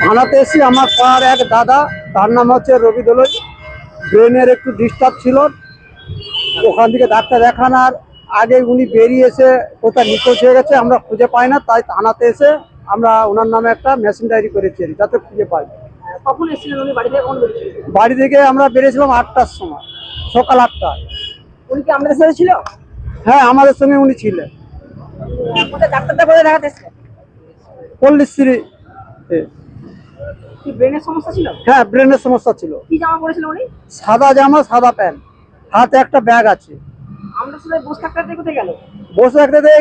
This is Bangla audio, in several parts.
থানাতে এসে আমার পাড়ার এক দাদা, তার নাম হচ্ছে রবি দোলই, ব্রেনের একটু ডিস্টার্ব ছিল। ওখান থেকে ডাক্তার দেখানোর আগে উনি বেরিয়ে এসে কোথায় নিখোঁজ হয়ে গেছে, আমরা খুঁজে পাই না। তাই থানাতে এসে আমরা ওনার নামে একটা মেশিন ডায়েরি করেছি যাতে খুঁজে পাই। কখন এসেছিলেন উনি বাড়ি থেকে? বাড়ি থেকে আমরা বেরিয়েছিলাম 8টার সময়, সকাল 8টায়। উনি কি আমাদের সাথে ছিল? হ্যাঁ, আমাদের সঙ্গে উনি ছিলেন। ডাক্তারটা কোথায় দেখাতে এসেছিলেন? পল্লীশ্রী। কি ব্রেনের সমস্যা ছিল? হ্যাঁ, ব্রেনের সমস্যা ছিল। কি জামা পরেছিল উনি? সাদা জামা, সাদা প্যান্ট, হাতে একটা ব্যাগ আছে। আমরা সবাই বসে থাকতে কোথায় গেল? বসে থাকতে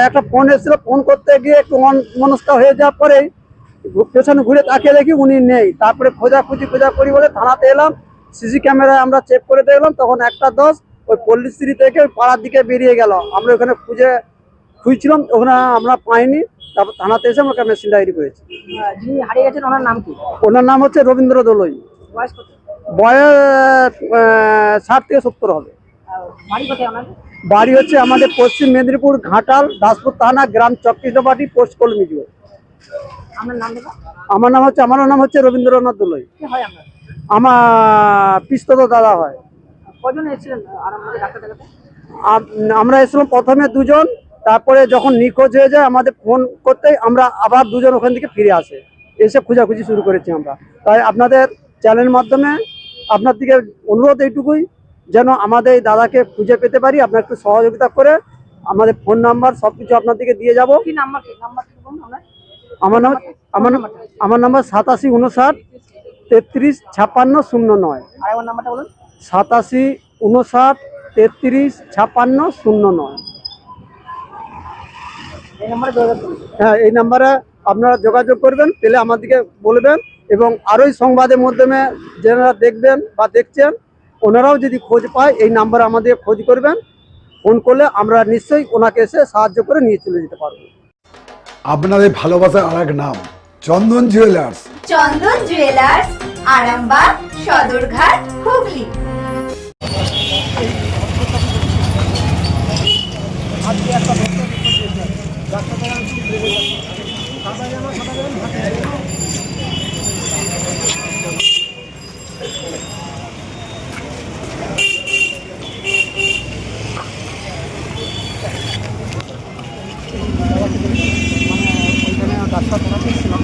একটা ফোন এসেছিল, ফোন করতে গিয়ে একটু অন্যমনস্ক হয়ে যাওয়ার পরে পেছনে ঘুরে তাকিয়ে দেখি উনি নেই। তারপরে খোঁজাখুঁজি করি বলে থানাতে এলাম। সিসি ক্যামেরায় আমরা চেক করে দেখলাম, তখন 1:10 ওই পল্লীশ্রী থেকে পাড়ার দিকে বেরিয়ে গেল। আমরা ওখানে খুঁজছিলাম, ওখানে আমরা পাইনি। তারপর থানাতে এসে আমরা মেশিন ডায়েরি করেছি। যিনি হারিয়ে গেছেন ওনার নাম কি? ওনার নাম হচ্ছে রবীন্দ্র দোলই। বয়স কত? বয়স 60 থেকে 70 হবে। বাড়ি কোথায় ওনার? বাড়ি হচ্ছে আমাদের পশ্চিম মেদিনীপুর, ঘাটাল, দাসপুর থানা, গ্রাম চকৃষ্ণপাটি, পোস্ট কলমিজু। আপনার নাম দেবা? আমার নাম হচ্ছে রবীন্দ্রনাথ দোলই। কি হয় আপনার? আমার পিস্তত দাদা হয়। কজন এসেছিলেন আর আমাদের ডাক্তার দেখাতে? আমরা এসেছিলাম প্রথমে 2 জন, তারপরে যখন নিখোঁজ হয়ে যায় আমাদের ফোন করতে আমরা আবার 2 জন ওখান থেকে ফিরে আসে, এসে খোঁজাখুঁজি শুরু করেছি আমরা। তাই আপনাদের চ্যানেলের মাধ্যমে আপনার দিকে অনুরোধ এইটুকুই, যেন আমাদের এই দাদাকে খুঁজে পেতে পারি। আপনার একটু সহযোগিতা করে আমাদের ফোন নাম্বার সব কিছু আপনার দিকে দিয়ে যাব। কি নাম্বার বলুন আপনার? আমার নাম্বার 87 59 33 56 09। আর আমার নাম্বারটা বলুন। 87 59 33 56 09। এই নাম্বারে যোগাযোগ করুন। হ্যাঁ, এই নাম্বারে আপনারা যোগাযোগ করবেন, পেলে আমাদেরকে বলবেন। এবং আরোই সংবাদের মাধ্যমে যারা দেখবেন বা দেখছেন, ওনারাও যদি খোঁজ পায় এই নাম্বারে আমাদের খোঁজ করবেন। ফোন করলে আমরা নিশ্চয়ই ওনাকে এসে সাহায্য করে নিয়ে চলে যেতে পারবো। আপনাদের ভালোবাসার আর এক নাম চন্দন জুয়েলার্স। চন্দন জুয়েলার্স, আরামবাগ, সদরঘাট, হুগলি। ডাক্তার দেখাতে এসেছিলাম,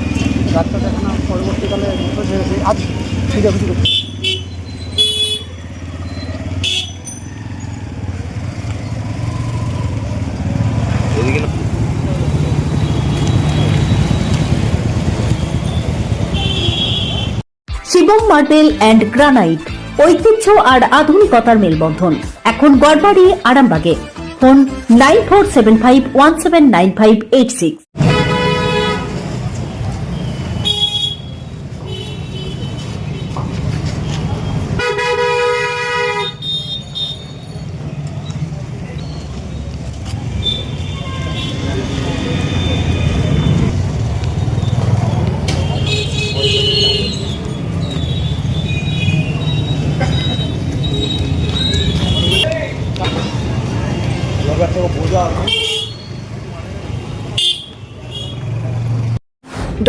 ডাক্তার দেখানোর পরবর্তীকালে নিখোঁজ হয়ে গেছে। আজ খুঁজাখুঁজি করছি। শিবম মার্বেল অ্যান্ড গ্রানাইট, ঐতিহ্য আর আধুনিকতার মেলবন্ধন, এখন গড়বাড়ি, আরামবাগে। ফোন 9475179586।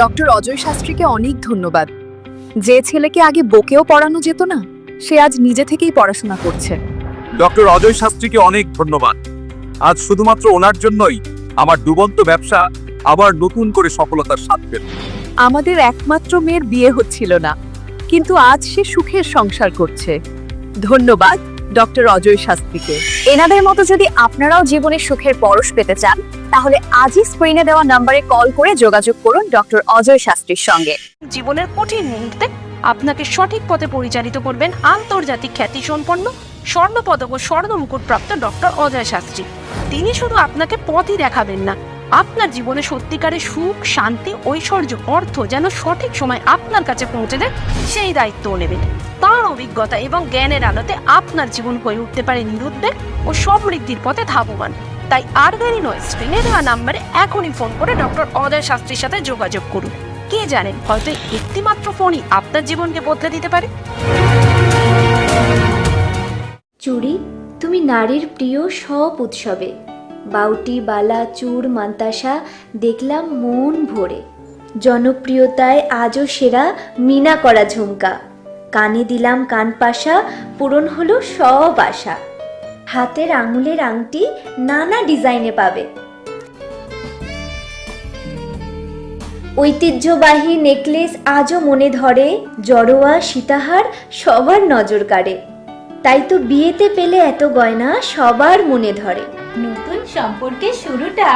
ডক্টর অজয় শাস্ত্রীকে অনেক ধন্যবাদ। যে ছেলেকে আগে বকেও পড়ানো যেত না, সে আজ নিজে থেকেই পড়াশোনা করছে। ডক্টর অজয় শাস্ত্রীকে অনেক ধন্যবাদ। আজ শুধুমাত্র ওনার জন্যই আমার ডুবন্ত ব্যবসা আবার নতুন করে সফলতার স্বাদ পেল। আমাদের একমাত্র মেয়ের বিয়ে হচ্ছিল না, কিন্তু আজ সে সুখের সংসার করছে। ধন্যবাদ ডক্টর অজয় শাস্ত্রীকে। এনাদের মতো যদি আপনারাও জীবনে সুখের পরশ পেতে চান, তাহলে আজই স্ক্রিনে দেওয়া নম্বরে কল করে যোগাযোগ করুন ডক্টর অজয় শাস্ত্রীর সঙ্গে। জীবনের কঠিন মুহূর্তে আপনাকে সঠিক পথে পরিচালিত করবেন আন্তর্জাতিক খ্যাতিসম্পন্ন স্বর্ণপদক ও স্বর্ণ মুকুট প্রাপ্ত ডক্টর অজয় শাস্ত্রী। তিনি শুধু আপনাকে পথই দেখাবেন না, আপনার জীবনে সত্যিকারের সুখ, শান্তি, ঐশ্বর্য, অর্থ যেন সঠিক সময় আপনার কাছে পৌঁছে দেয়, সেই দায়িত্বও নেবেন। তার অভিজ্ঞতা এবং জ্ঞানের আলোতে আপনার জীবন হয়ে উঠতে পারে নিরুদ্বেগ ও সমৃদ্ধির পথে ধাবমান। তাই আর দেরি নয়, স্ক্রিনে দেওয়া নাম্বারে এখনই ফোন করে ডক্টর অজয় শাস্ত্রীর সাথে যোগাযোগ করুন। কে জানেন, হয়তো একটি মাত্র ফোনই আপনার জীবনকে বদলে দিতে পারে। চুড়ি, তুমি নারীর প্রিয় সব উৎসবে বাউটি, বালা, চূড়, মান্তাসা দেখলাম মন ভরে। জনপ্রিয়তায় আজও সেরা মিনা করা ঝুমকা। কানে দিলাম কানপাশা, পূরণ হলো সব আশা। হাতের আঙুলের আংটি নানা ডিজাইনে পাবে। ঐতিহ্যবাহী নেকলেস আজও মনে ধরে, জড়োয়া, সীতাহার সবার নজর কাড়ে। তাই তো বিয়েতে পেলে এত গয়না সবার মনে ধরে। নতুন সম্পর্কের শুরুটা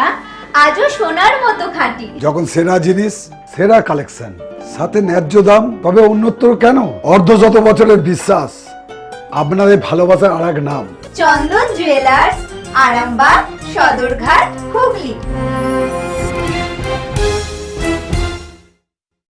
আজও সোনার মতো খাঁটি। যখন সেরা জিনিস, সেরা কালেকশন, সাথে ন্যায্য দাম, তবে উন্নতর কেন? অর্ধশত বছরের বিশ্বাস, আপনাদের ভালোবাসার আর এক নাম চন্দন জুয়েলার্স, আরামবাগ, সদরঘাট, হুগলি।